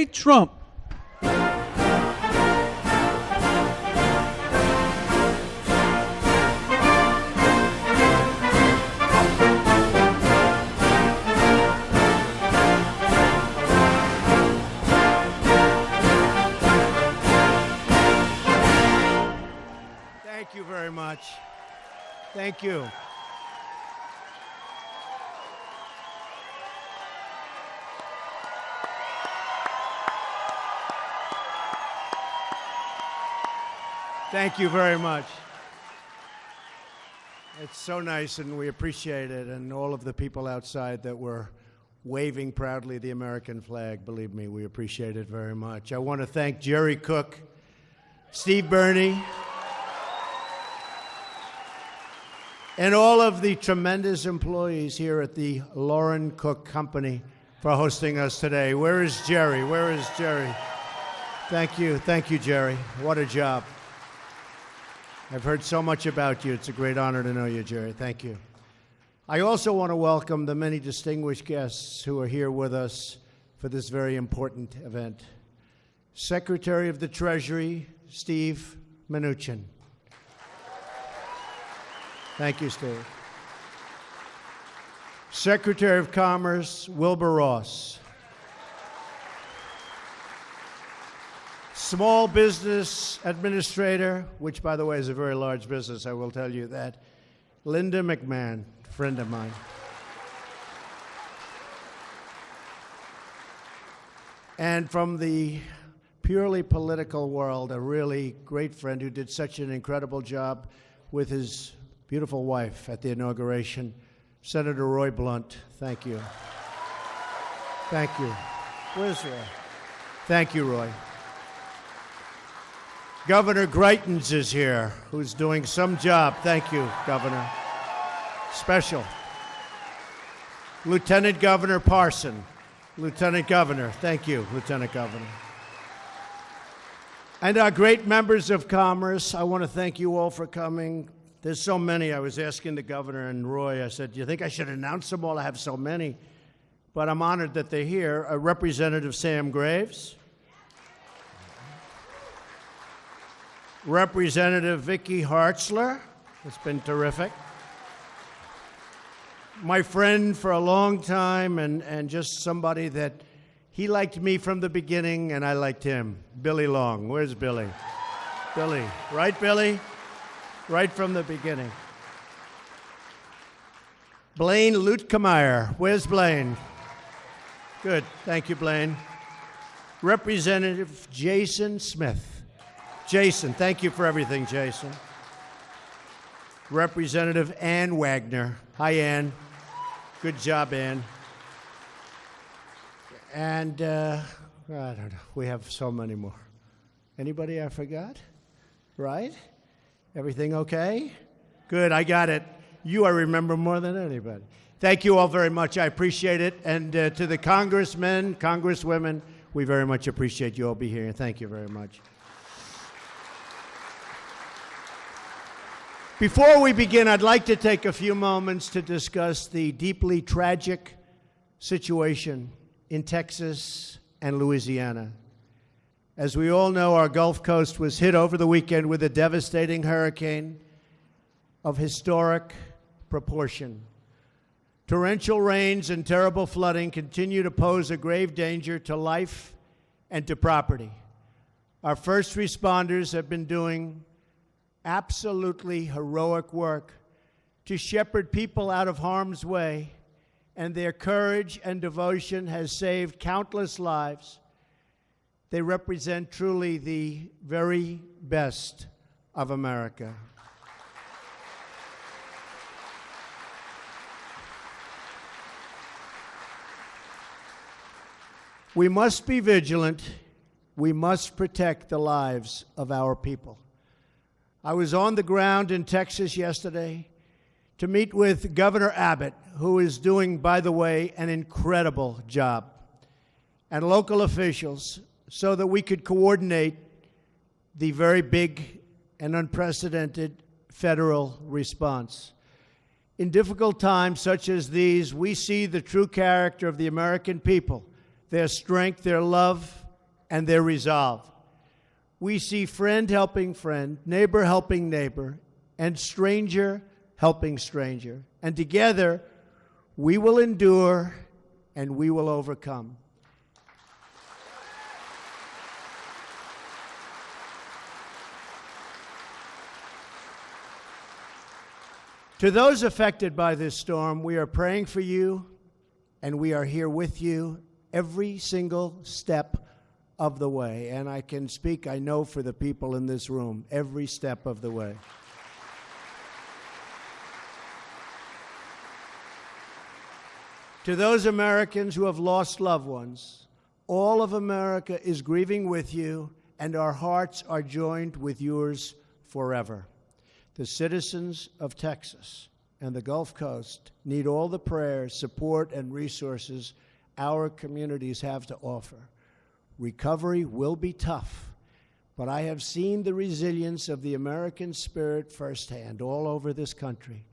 J. Trump. Thank you very much. Thank you. Thank you very much. It's so nice, and we appreciate it, and all of the people outside that were waving proudly the American flag. Believe me, we appreciate it very much. I want to thank Jerry Cook, Steve Burney, and all of the tremendous employees here at the Lauren Cook Company for hosting us today. Where is Jerry? Where is Jerry? Thank you, Jerry. What a job. I've heard so much about you. It's a great honor to know you, Jerry. Thank you. I also want to welcome the many distinguished guests who are here with us for this very important event. Secretary of the Treasury, Steve Mnuchin. Thank you, Steve. Secretary of Commerce, Wilbur Ross. Small Business Administrator, which, by the way, is a very large business, I will tell you that, Linda McMahon, a friend of mine. And from the purely political world, a really great friend who did such an incredible job with his beautiful wife at the inauguration, Senator Roy Blunt. Thank you. Thank you. Where's Roy? Thank you, Roy. Governor Greitens is here, who's doing some job. Thank you, Governor. Special. Lieutenant Governor Parson. Lieutenant Governor. Thank you, Lieutenant Governor. And our great members of Commerce, I want to thank you all for coming. There's so many. I was asking the governor and Roy, I said, do you think I should announce them all? I have so many. But I'm honored that they're here. Representative Sam Graves. Representative Vicky Hartzler. It's been terrific. My friend for a long time and just somebody that he liked me from the beginning and I liked him, Billy Long. Where's Billy? Billy. Right, Billy? Right from the beginning. Blaine Luetkemeyer. Where's Blaine? Good. Thank you, Blaine. Representative Jason Smith. Jason, thank you for everything, Jason. Representative Ann Wagner. Hi, Ann. Good job, Ann. And, I don't know, we have so many more. Anybody I forgot? Right? Everything okay? Good, I got it. You I remember more than anybody. Thank you all very much. I appreciate it. And to the congressmen, congresswomen, we very much appreciate you all being here. Thank you very much. Before we begin, I'd like to take a few moments to discuss the deeply tragic situation in Texas and Louisiana. As we all know, our Gulf Coast was hit over the weekend with a devastating hurricane of historic proportion. Torrential rains and terrible flooding continue to pose a grave danger to life and to property. Our first responders have been doing absolutely heroic work to shepherd people out of harm's way, and their courage and devotion has saved countless lives. They represent truly the very best of America. We must be vigilant. We must protect the lives of our people. I was on the ground in Texas yesterday to meet with Governor Abbott, who is doing, by the way, an incredible job, and local officials, so that we could coordinate the very big and unprecedented federal response. In difficult times such as these, we see the true character of the American people, their strength, their love, and their resolve. We see friend helping friend, neighbor helping neighbor, and stranger helping stranger. And together, we will endure and we will overcome. To those affected by this storm, we are praying for you, and we are here with you every single step of the way. And I can speak, I know, for the people in this room, every step of the way. To those Americans who have lost loved ones, all of America is grieving with you, and our hearts are joined with yours forever. The citizens of Texas and the Gulf Coast need all the prayers, support, and resources our communities have to offer. Recovery will be tough, but I have seen the resilience of the American spirit firsthand all over this country.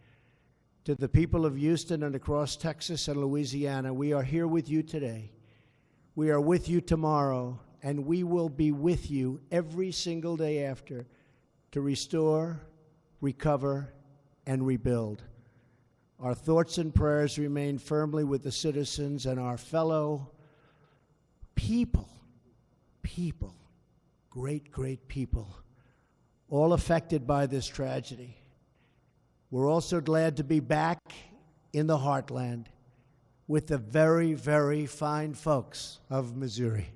To the people of Houston and across Texas and Louisiana, we are here with you today. We are with you tomorrow, and we will be with you every single day after to restore, recover, and rebuild. Our thoughts and prayers remain firmly with the citizens and our fellow people, great, great people, all affected by this tragedy. We're also glad to be back in the heartland with the very, very fine folks of Missouri.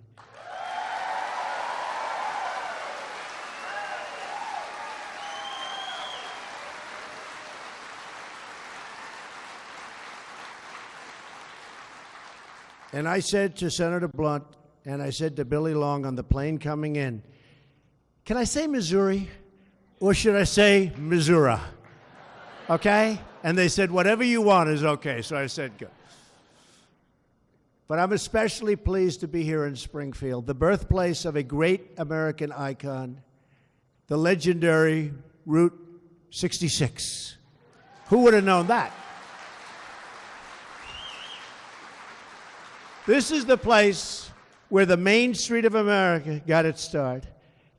And I said to Senator Blunt, and I said to Billy Long on the plane coming in, can I say Missouri, or should I say Missouri? Okay? And they said, whatever you want is okay. So I said, good. But I'm especially pleased to be here in Springfield, the birthplace of a great American icon, the legendary Route 66. Who would have known that? This is the place where the Main Street of America got its start.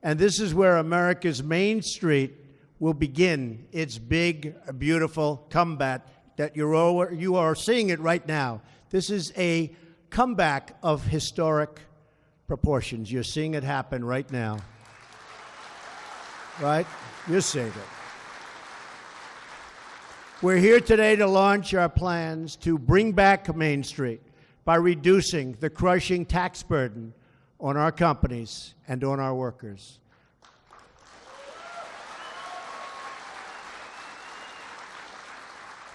And this is where America's Main Street will begin its big, beautiful comeback that you are seeing it right now. This is a comeback of historic proportions. You're seeing it happen right now. Right? You're seeing it. We're here today to launch our plans to bring back Main Street by reducing the crushing tax burden on our companies and on our workers.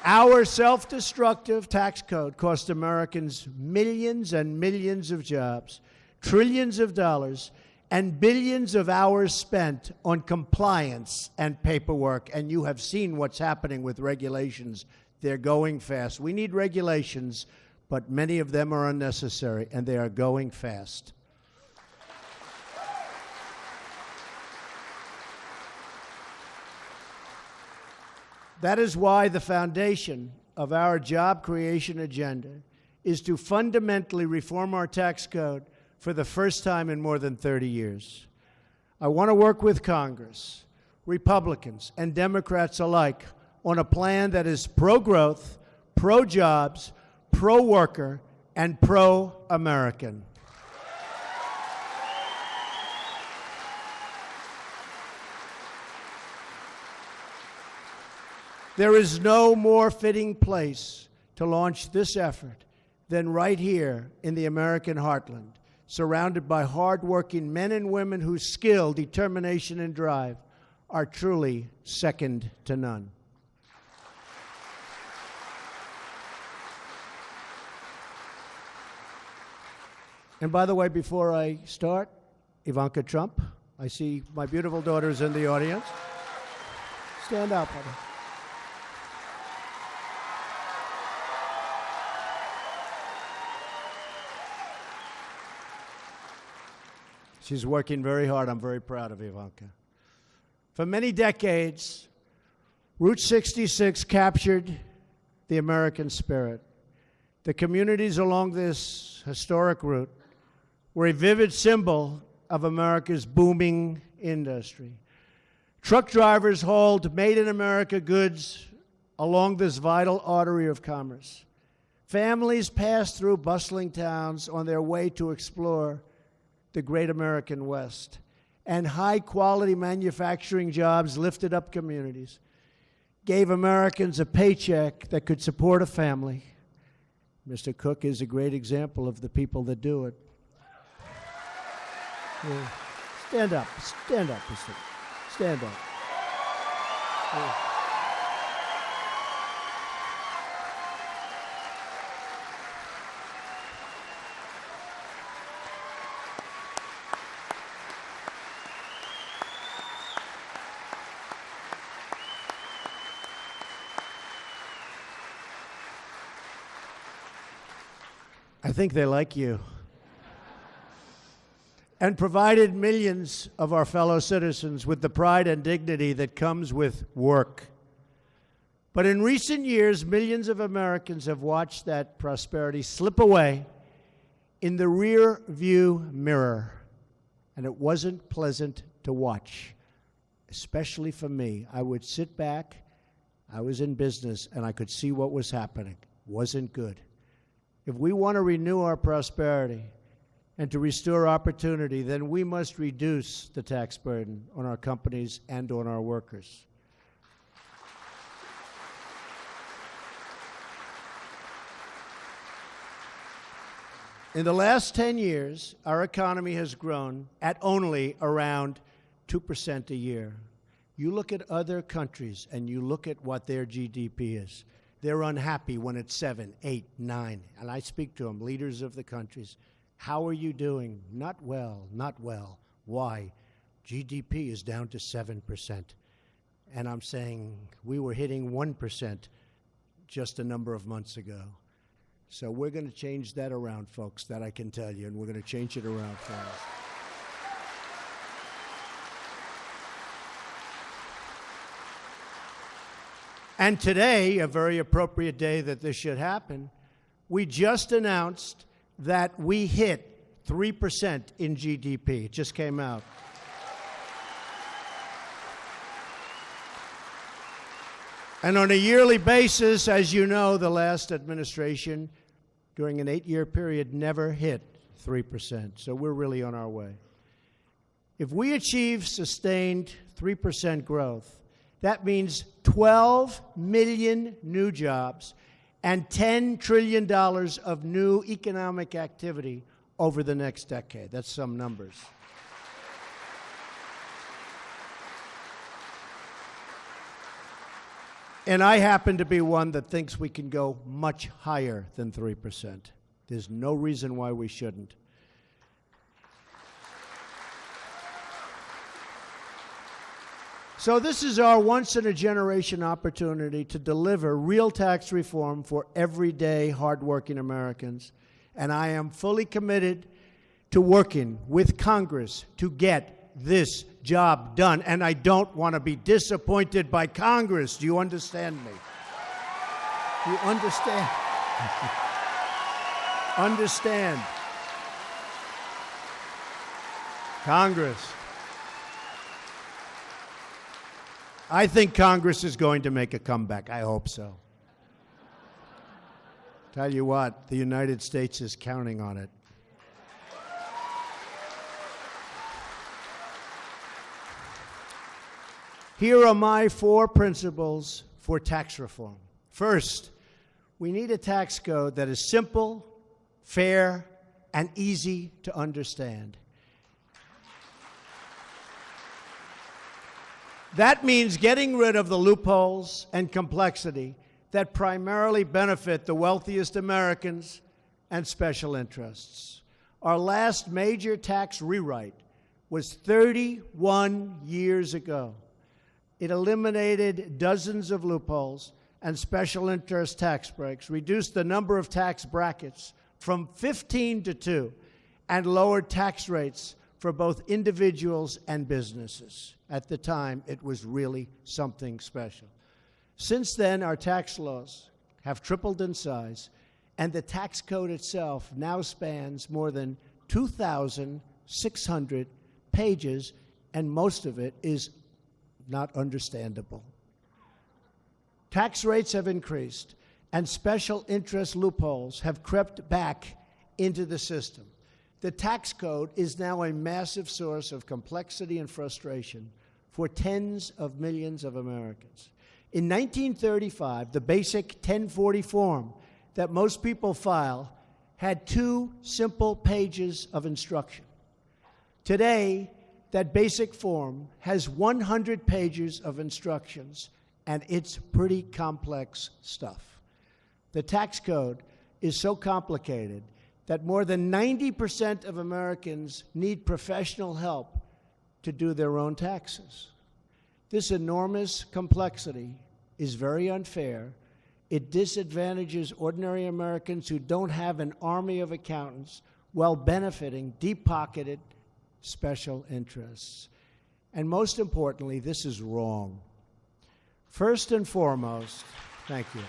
Our self-destructive tax code cost Americans millions and millions of jobs, trillions of dollars, and billions of hours spent on compliance and paperwork. And you have seen what's happening with regulations. They're going fast. We need regulations, but many of them are unnecessary, and they are going fast. That is why the foundation of our job creation agenda is to fundamentally reform our tax code for the first time in more than 30 years. I want to work with Congress, Republicans, and Democrats alike on a plan that is pro-growth, pro-jobs, pro-worker, and pro-American. There is no more fitting place to launch this effort than right here in the American heartland, surrounded by hardworking men and women whose skill, determination, and drive are truly second to none. And by the way, before I start, Ivanka Trump, I see my beautiful daughters in the audience. Stand up, honey. She's working very hard. I'm very proud of Ivanka. For many decades, Route 66 captured the American spirit. The communities along this historic route were a vivid symbol of America's booming industry. Truck drivers hauled made-in-America goods along this vital artery of commerce. Families passed through bustling towns on their way to explore the great American West. And high-quality manufacturing jobs lifted up communities, gave Americans a paycheck that could support a family. Mr. Cook is a great example of the people that do it. Yeah. Stand up, Mr. Stand up. Yeah. I think they like you. And provided millions of our fellow citizens with the pride and dignity that comes with work. But in recent years, millions of Americans have watched that prosperity slip away in the rear view mirror. And it wasn't pleasant to watch, especially for me. I would sit back, I was in business, and I could see what was happening. Wasn't good. If we want to renew our prosperity and to restore opportunity, then we must reduce the tax burden on our companies and on our workers. In the last 10 years, our economy has grown at only around 2% a year. You look at other countries and you look at what their GDP is. They're unhappy when it's 7, 8, 9. And I speak to them, leaders of the countries. How are you doing? Not well, not well. Why? GDP is down to 7%. And I'm saying we were hitting 1% just a number of months ago. So we're going to change that around, folks, that I can tell you, and we're going to change it around fast. And today, a very appropriate day that this should happen, we just announced that we hit 3% in GDP. It just came out. And on a yearly basis, as you know, the last administration, during an 8-year period, never hit 3%. So we're really on our way. If we achieve sustained 3% growth, that means 12 million new jobs and $10 trillion of new economic activity over the next decade. That's some numbers. And I happen to be one that thinks we can go much higher than 3%. There's no reason why we shouldn't. So this is our once-in-a-generation opportunity to deliver real tax reform for everyday, hardworking Americans. And I am fully committed to working with Congress to get this job done. And I don't want to be disappointed by Congress. Do you understand me? Do you understand? Understand. Congress. I think Congress is going to make a comeback. I hope so. Tell you what, the United States is counting on it. Here are my 4 principles for tax reform. First, we need a tax code that is simple, fair, and easy to understand. That means getting rid of the loopholes and complexity that primarily benefit the wealthiest Americans and special interests. Our last major tax rewrite was 31 years ago. It eliminated dozens of loopholes and special interest tax breaks, reduced the number of tax brackets from 15 to 2, and lowered tax rates for both individuals and businesses. At the time, it was really something special. Since then, our tax laws have tripled in size, and the tax code itself now spans more than 2,600 pages, and most of it is not understandable. Tax rates have increased, and special interest loopholes have crept back into the system. The tax code is now a massive source of complexity and frustration for tens of millions of Americans. In 1935, the basic 1040 form that most people file had 2 simple pages of instruction. Today, that basic form has 100 pages of instructions, and it's pretty complex stuff. The tax code is so complicated that more than 90% of Americans need professional help to do their own taxes. This enormous complexity is very unfair. It disadvantages ordinary Americans who don't have an army of accountants while benefiting deep-pocketed special interests. And most importantly, this is wrong. First and foremost, thank you.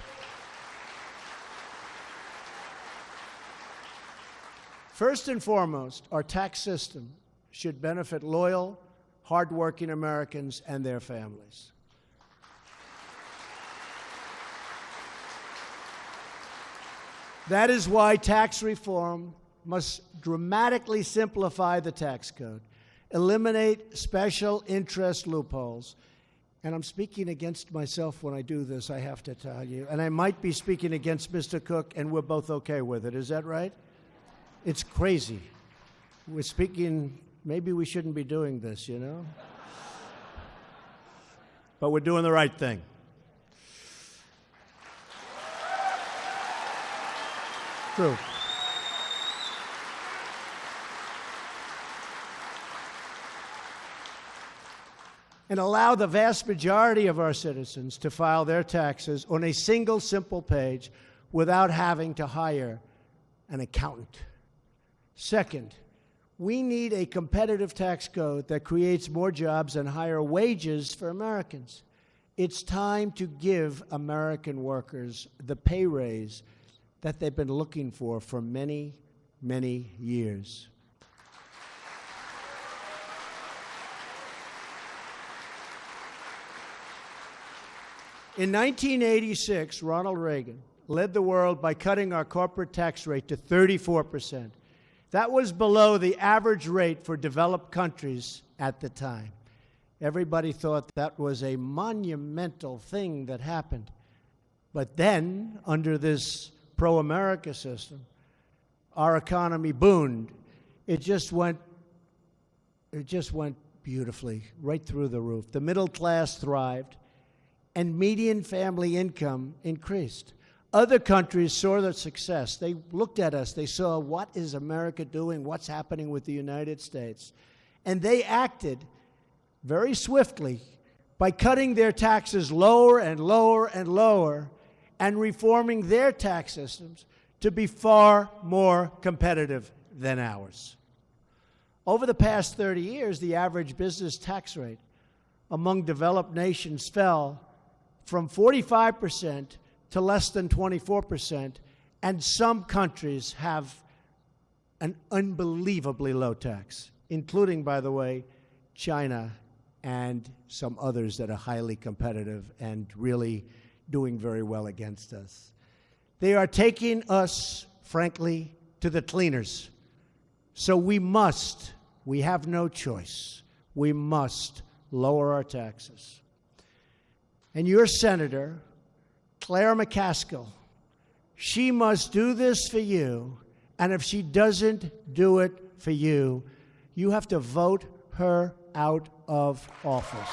First and foremost, our tax system should benefit loyal, hardworking Americans and their families. That is why tax reform must dramatically simplify the tax code, eliminate special interest loopholes. And I'm speaking against myself when I do this, I have to tell you. And I might be speaking against Mr. Cook, and we're both okay with it. Is that right? It's crazy. We're speaking, maybe we shouldn't be doing this, you know? But we're doing the right thing. True. And allow the vast majority of our citizens to file their taxes on a single simple page without having to hire an accountant. Second, we need a competitive tax code that creates more jobs and higher wages for Americans. It's time to give American workers the pay raise that they've been looking for many, many years. In 1986, Ronald Reagan led the world by cutting our corporate tax rate to 34%. That was below the average rate for developed countries at the time. Everybody thought that was a monumental thing that happened. But then, under this pro-America system, our economy boomed. It just went beautifully, right through the roof. The middle class thrived, and median family income increased. Other countries saw the success. They looked at us. They saw, what is America doing? What's happening with the United States? And they acted very swiftly by cutting their taxes lower and lower and lower and reforming their tax systems to be far more competitive than ours. Over the past 30 years, the average business tax rate among developed nations fell from 45% to less than 24%, and some countries have an unbelievably low tax, including, by the way, China and some others that are highly competitive and really doing very well against us. They are taking us, frankly, to the cleaners. So we have no choice. We must lower our taxes. And your senator, Claire McCaskill, she must do this for you, and if she doesn't do it for you, you have to vote her out of office.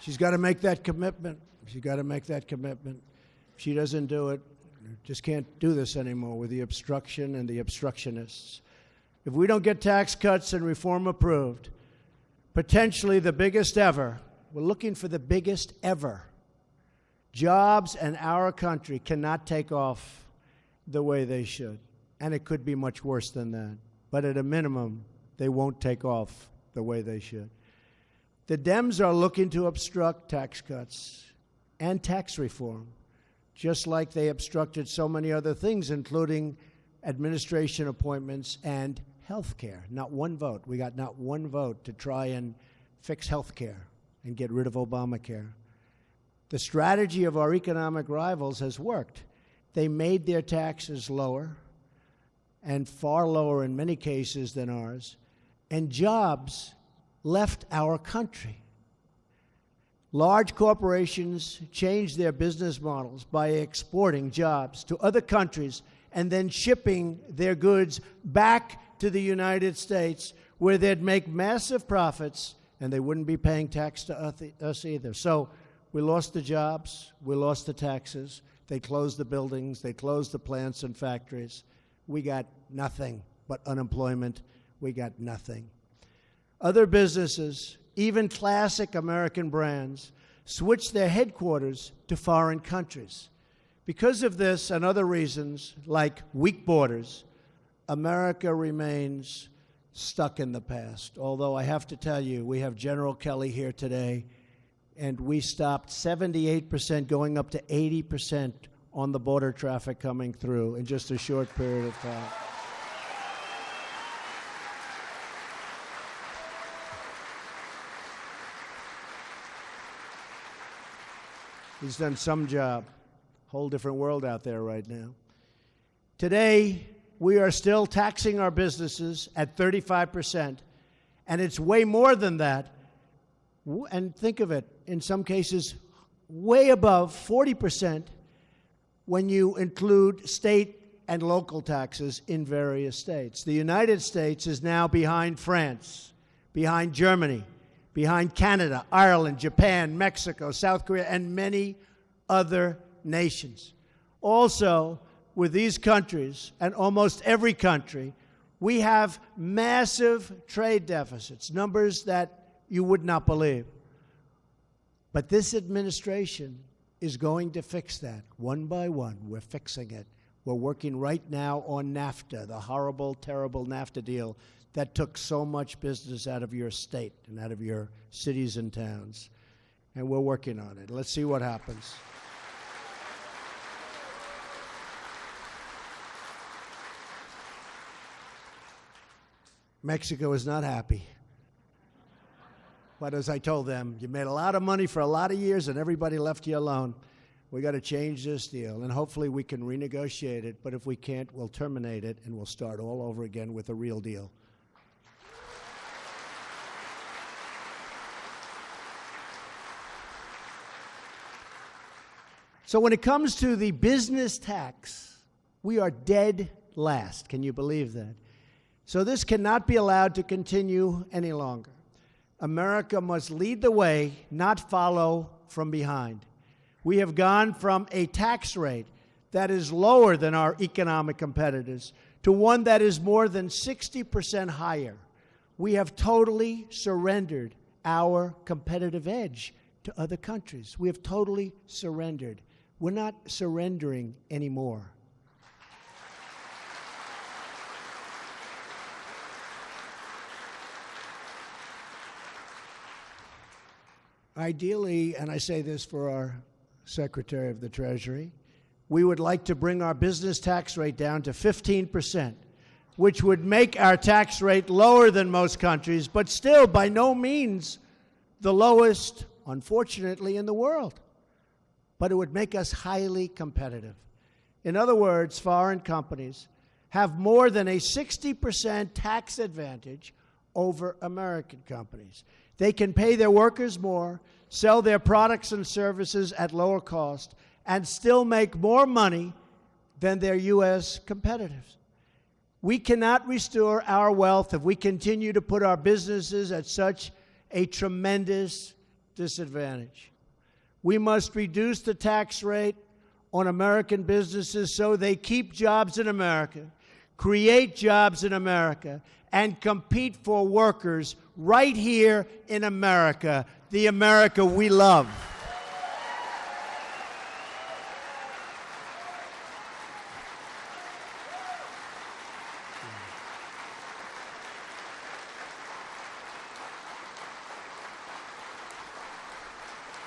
She's got to make that commitment. She's got to make that commitment. If she doesn't do it, just can't do this anymore with the obstruction and the obstructionists. If we don't get tax cuts and reform approved, potentially the biggest ever, we're looking for the biggest ever Jobs in our country cannot take off the way they should. And it could be much worse than that. But at a minimum, they won't take off the way they should. The Dems are looking to obstruct tax cuts and tax reform, just like they obstructed so many other things, including administration appointments and health care. Not one vote. We got not one vote to try and fix health care and get rid of Obamacare. The strategy of our economic rivals has worked. They made their taxes lower, and far lower in many cases than ours, and jobs left our country. Large corporations changed their business models by exporting jobs to other countries and then shipping their goods back to the United States, where they'd make massive profits and they wouldn't be paying tax to us either. So we lost the jobs, we lost the taxes, they closed the buildings, they closed the plants and factories. We got nothing but unemployment. We got nothing. Other businesses, even classic American brands, switched their headquarters to foreign countries. Because of this and other reasons, like weak borders, America remains stuck in the past. Although I have to tell you, we have General Kelly here today, and we stopped 78% going up to 80% on the border traffic coming through in just a short period of time. He's done some job. Whole different world out there right now. Today, we are still taxing our businesses at 35%, and it's way more than that. And think of it, in some cases, way above 40% when you include state and local taxes in various states. The United States is now behind France, behind Germany, behind Canada, Ireland, Japan, Mexico, South Korea, and many other nations. Also, with these countries, and almost every country, we have massive trade deficits, numbers that you would not believe. But this administration is going to fix that one by one. We're fixing it. We're working right now on NAFTA, the horrible, terrible NAFTA deal that took so much business out of your state and out of your cities and towns. And we're working on it. Let's see what happens. Mexico is not happy. But as I told them, you made a lot of money for a lot of years and everybody left you alone. We got to change this deal, and hopefully we can renegotiate it. But if we can't, we'll terminate it and we'll start all over again with a real deal. So when it comes to the business tax, we are dead last. Can you believe that? So this cannot be allowed to continue any longer. America must lead the way, not follow from behind. We have gone from a tax rate that is lower than our economic competitors to one that is more than 60% higher. We have totally surrendered our competitive edge to other countries. We have totally surrendered. We're not surrendering anymore. Ideally, and I say this for our Secretary of the Treasury, we would like to bring our business tax rate down to 15%, which would make our tax rate lower than most countries, but still by no means the lowest, unfortunately, in the world. But it would make us highly competitive. In other words, foreign companies have more than a 60% tax advantage over American companies. They can pay their workers more, sell their products and services at lower cost, and still make more money than their U.S. competitors. We cannot restore our wealth if we continue to put our businesses at such a tremendous disadvantage. We must reduce the tax rate on American businesses so they keep jobs in America, create jobs in America, and compete for workers right here in America, the America we love.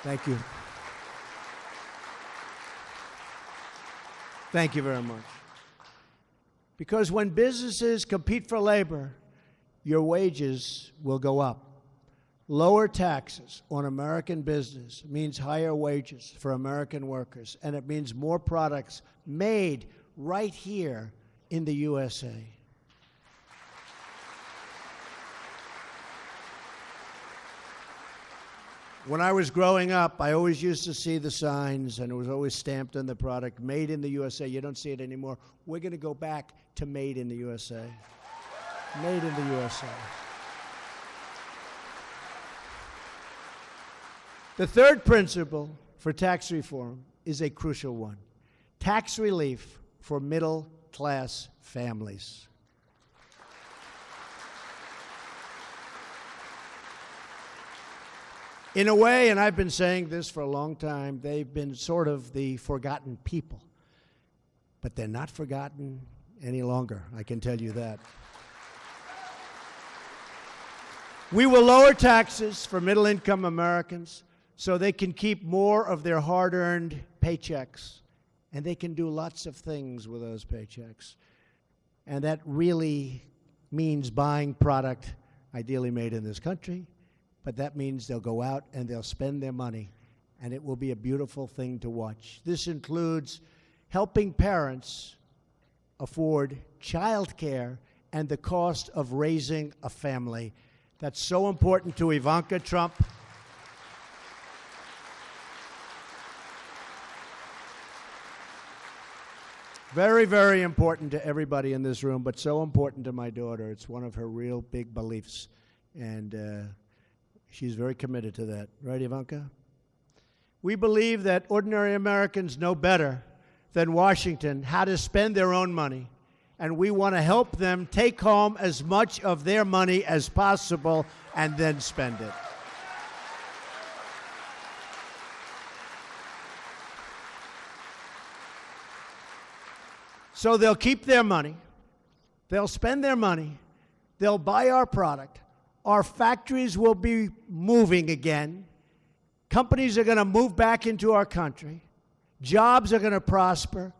Thank you. Thank you very much. Because when businesses compete for labor, your wages will go up. Lower taxes on American business means higher wages for American workers, and it means more products made right here in the USA. When I was growing up, I always used to see the signs, and it was always stamped on the product, made in the USA. You don't see it anymore. We're going to go back to made in the USA. Made in the USA. The third principle for tax reform is a crucial one: tax relief for middle-class families. In a way, and I've been saying this for a long time, they've been sort of the forgotten people. But they're not forgotten any longer, I can tell you that. We will lower taxes for middle-income Americans so they can keep more of their hard-earned paychecks, and they can do lots of things with those paychecks. And that really means buying product ideally made in this country, but that means they'll go out and they'll spend their money, and it will be a beautiful thing to watch. This includes helping parents afford child care and the cost of raising a family. That's so important to Ivanka Trump. Very, very important to everybody in this room, but so important to my daughter. It's one of her real big beliefs, and she's very committed to that. Right, Ivanka? We believe that ordinary Americans know better than Washington how to spend their own money, and we want to help them take home as much of their money as possible and then spend it. So they'll keep their money, they'll spend their money, they'll buy our product, our factories will be moving again, companies are going to move back into our country, jobs are going to prosper,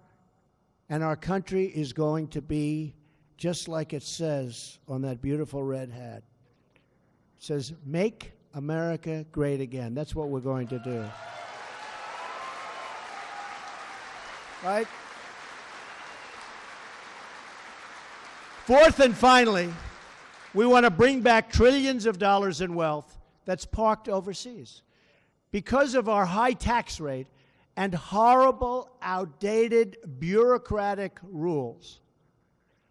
and our country is going to be just like it says on that beautiful red hat. It says, "Make America Great Again." That's what we're going to do. Right? Fourth and finally, we want to bring back trillions of dollars in wealth that's parked overseas. Because of our high tax rate and horrible, outdated bureaucratic rules,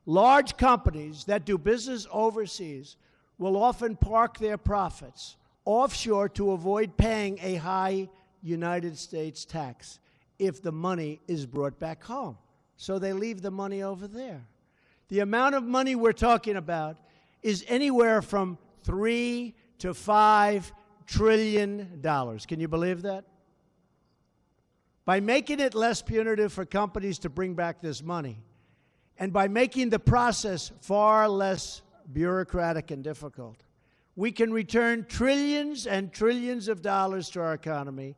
large companies that do business overseas will often park their profits offshore to avoid paying a high United States tax if the money is brought back home. So they leave the money over there. The amount of money we're talking about is anywhere from $3 to $5 trillion. Can you believe that? By making it less punitive for companies to bring back this money, and by making the process far less bureaucratic and difficult, we can return trillions and trillions of dollars to our economy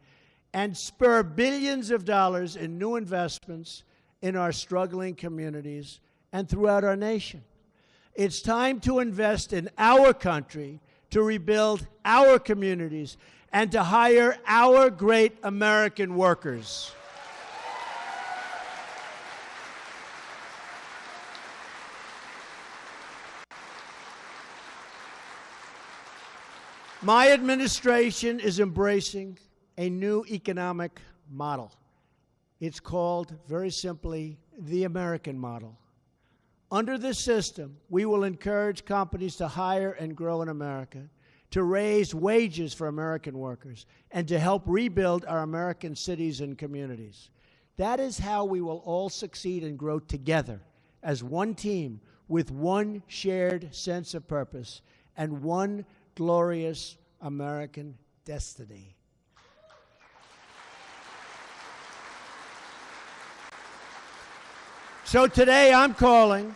and spur billions of dollars in new investments in our struggling communities and throughout our nation. It's time to invest in our country, to rebuild our communities, and to hire our great American workers. My administration is embracing a new economic model. It's called, very simply, the American model. Under this system, we will encourage companies to hire and grow in America, to raise wages for American workers, and to help rebuild our American cities and communities. That is how we will all succeed and grow together as one team with one shared sense of purpose and one glorious American destiny. So today I'm calling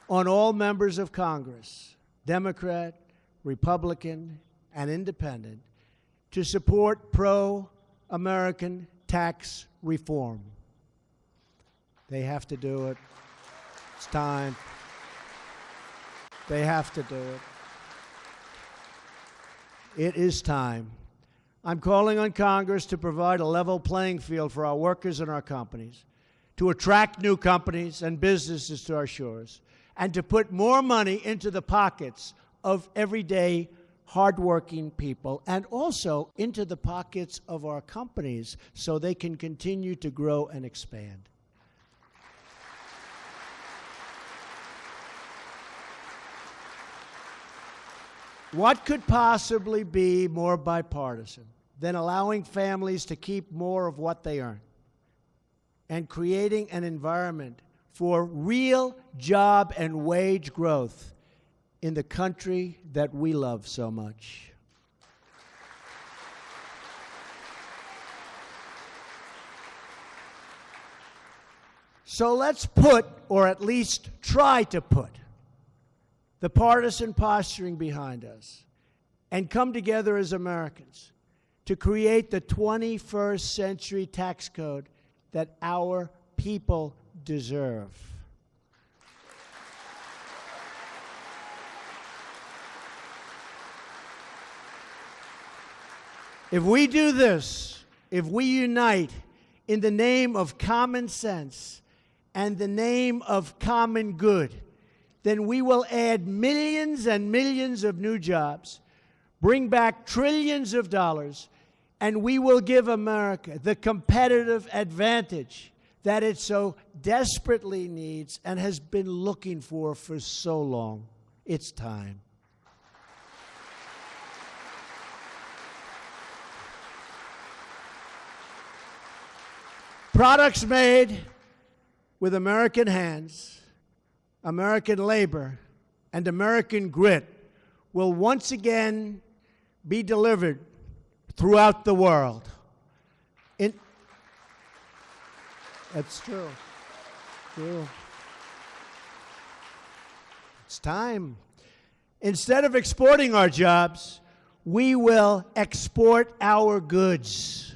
on all members of Congress, Democrat, Republican, and Independent, to support pro-American tax reform. They have to do it. It's time. They have to do it. It is time. I'm calling on Congress to provide a level playing field for our workers and our companies, to attract new companies and businesses to our shores, and to put more money into the pockets of everyday hardworking people, and also into the pockets of our companies so they can continue to grow and expand. What could possibly be more bipartisan than allowing families to keep more of what they earn and creating an environment for real job and wage growth in the country that we love so much? So let's put, or at least try to put, the partisan posturing behind us and come together as Americans to create the 21st century tax code that our people deserve. If we do this, if we unite in the name of common sense and the name of common good, then we will add millions and millions of new jobs, bring back trillions of dollars, and we will give America the competitive advantage that it so desperately needs and has been looking for so long. It's time. Products made with American hands, American labor, and American grit will once again be delivered throughout the world. That's true. True. It's time. Instead of exporting our jobs, we will export our goods.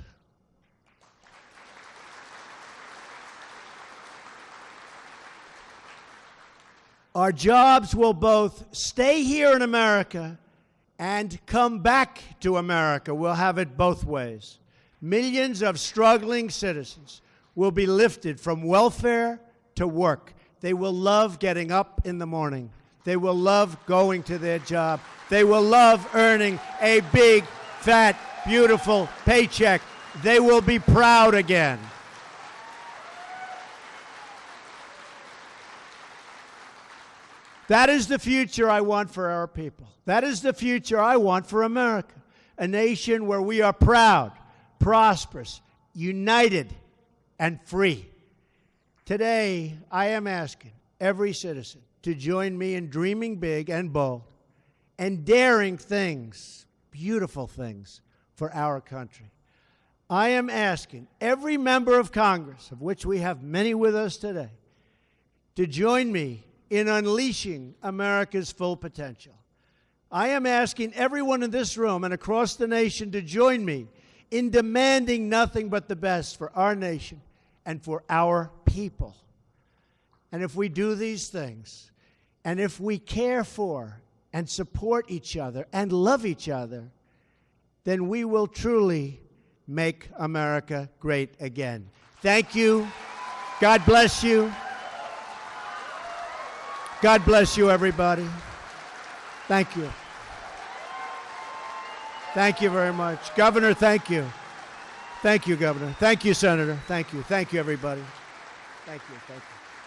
Our jobs will both stay here in America and come back to America. We'll have it both ways. Millions of struggling citizens will be lifted from welfare to work. They will love getting up in the morning. They will love going to their job. They will love earning a big, fat, beautiful paycheck. They will be proud again. That is the future I want for our people. That is the future I want for America, a nation where we are proud, prosperous, united, and free. Today, I am asking every citizen to join me in dreaming big and bold and daring things, beautiful things, for our country. I am asking every member of Congress, of which we have many with us today, to join me in unleashing America's full potential. I am asking everyone in this room and across the nation to join me in demanding nothing but the best for our nation and for our people. And if we do these things, and if we care for and support each other and love each other, then we will truly make America great again. Thank you. God bless you. God bless you, everybody. Thank you. Thank you very much. Governor, thank you. Thank you, Governor. Thank you, Senator. Thank you. Thank you, everybody. Thank you. Thank you.